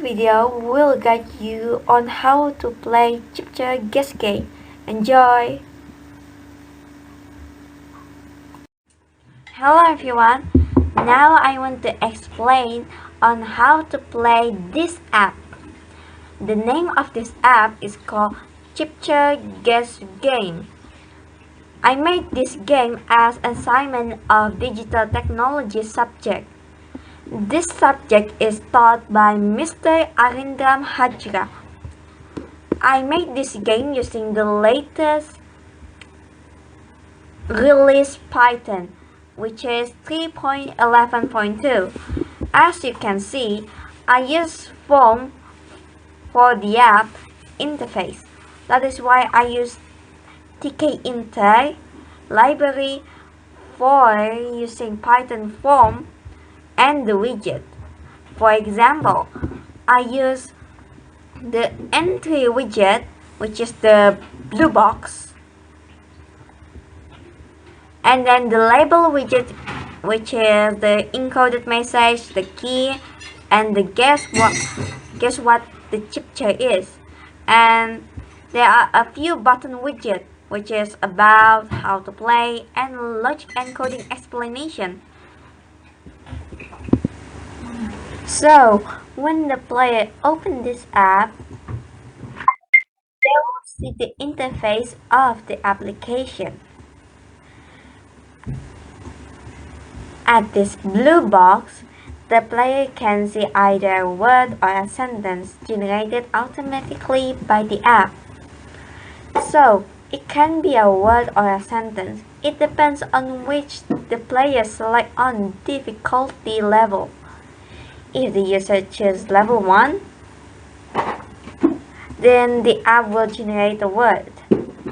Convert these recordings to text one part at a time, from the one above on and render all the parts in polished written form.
video will guide you on how to play Cipher Guess Game. Enjoy! Hello everyone! Now I want to explain on how to play this app. The name of this app is called Cipher Guess Game. I made this game as assignment of digital technology subject. This subject is taught by Mr. Arindram Hajra. I made this game using the latest release Python, which is 3.11.2. As you can see, I use form for the app interface. That is why I use tkinter library for using Python form and the widget. For example, I use the entry widget, which is the blue box, and then the label widget, which is the encoded message, the key, and the guess what the Cipher is. And there are a few button widgets, which is about how to play and logic encoding explanation. So, when the player opens this app, they will see the interface of the application. At this blue box, the player can see either a word or a sentence generated automatically by the app. So, it can be a word or a sentence. It depends on which the player selects on difficulty level. If the user chooses level 1, then the app will generate a word.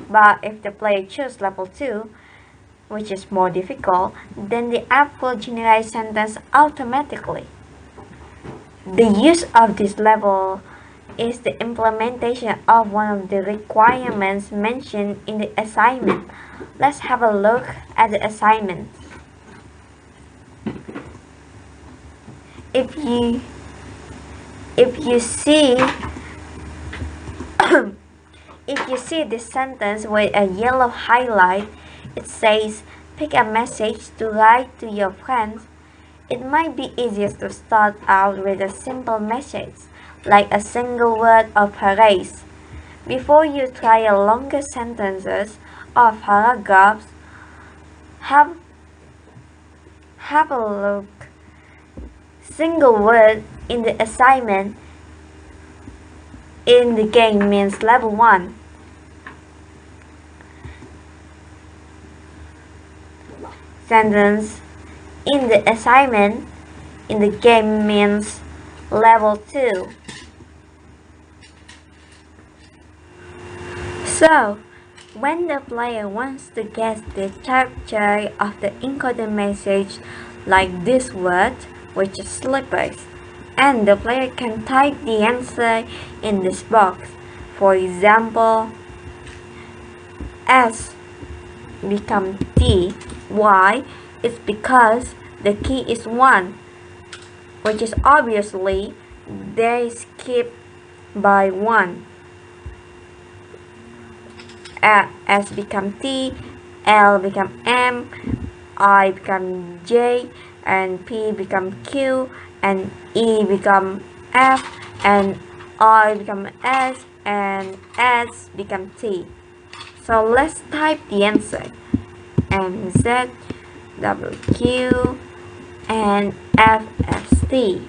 But if the player chooses level 2, which is more difficult, then the app will generate sentence automatically. The use of this level is the implementation of one of the requirements mentioned in the assignment. Let's have a look at the assignment. If you see if you see this sentence with a yellow highlight, it says pick a message to write to your friends. It might be easiest to start out with a simple message, like a single word or phrase. Before you try a longer sentences or paragraphs, have a look. Single word in the assignment in the game means level 1. Sentence in the assignment in the game means level 2. So, when the player wants to guess the structure of the encoded message, like this word, which is slippers, and the player can type the answer in this box. For example, S become T. Why? It's because the key is 1, which is obviously they skip by 1. S become T, L become M, I become J, and P become Q, and E become F, and I become S, and S become T. So let's type the answer. M, Z, W, Q, and F, S, T.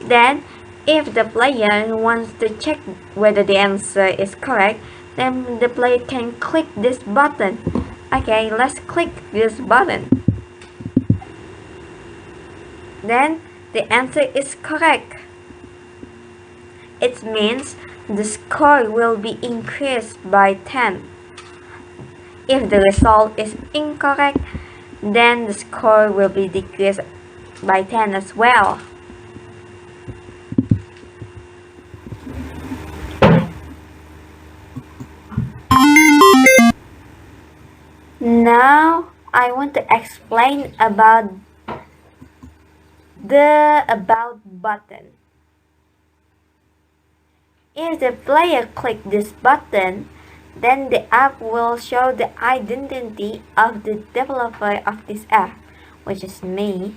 Then, if the player wants to check whether the answer is correct, then the player can click this button. Okay, let's click this button. Then the answer is correct. It means the score will be increased by 10. If the result is incorrect, then the score will be decreased by 10 as well. Now I want to explain about the About button. If the player clicks this button, then the app will show the identity of the developer of this app, which is me.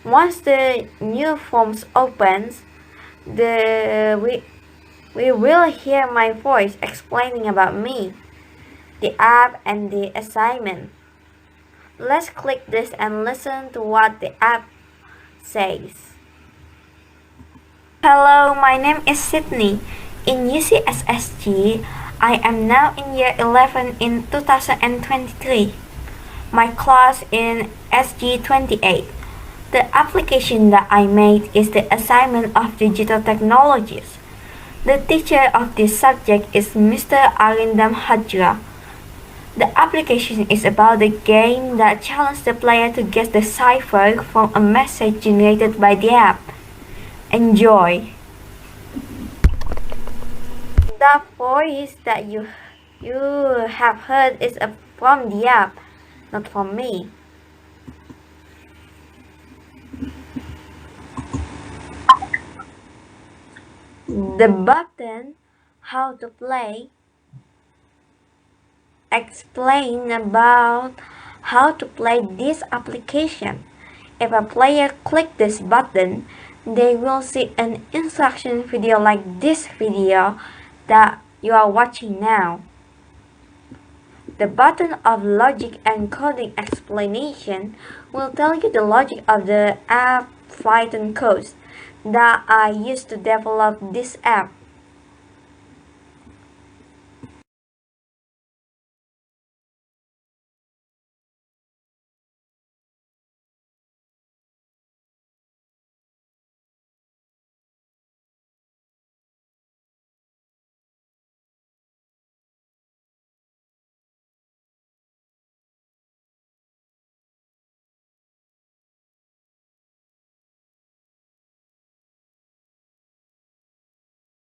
Once the new form opens, we will hear my voice explaining about me, the app, and the assignment. Let's click this and listen to what the app says. Hello, my name is Sydney. In UCSSG, I am now in year 11 in 2023. My class in SG28. The application that I made is the assignment of digital technologies. The teacher of this subject is Mr. Arindam Hajra. The application is about a game that challenges the player to guess the cipher from a message generated by the app. Enjoy! The voice that you have heard is from the app, not from me. The button "How to play" explain about how to play this application. If a player clicks this button, they will see an instruction video like this video that you are watching now. The button of logic and coding explanation will tell you the logic of the app Python codes that I used to develop this app.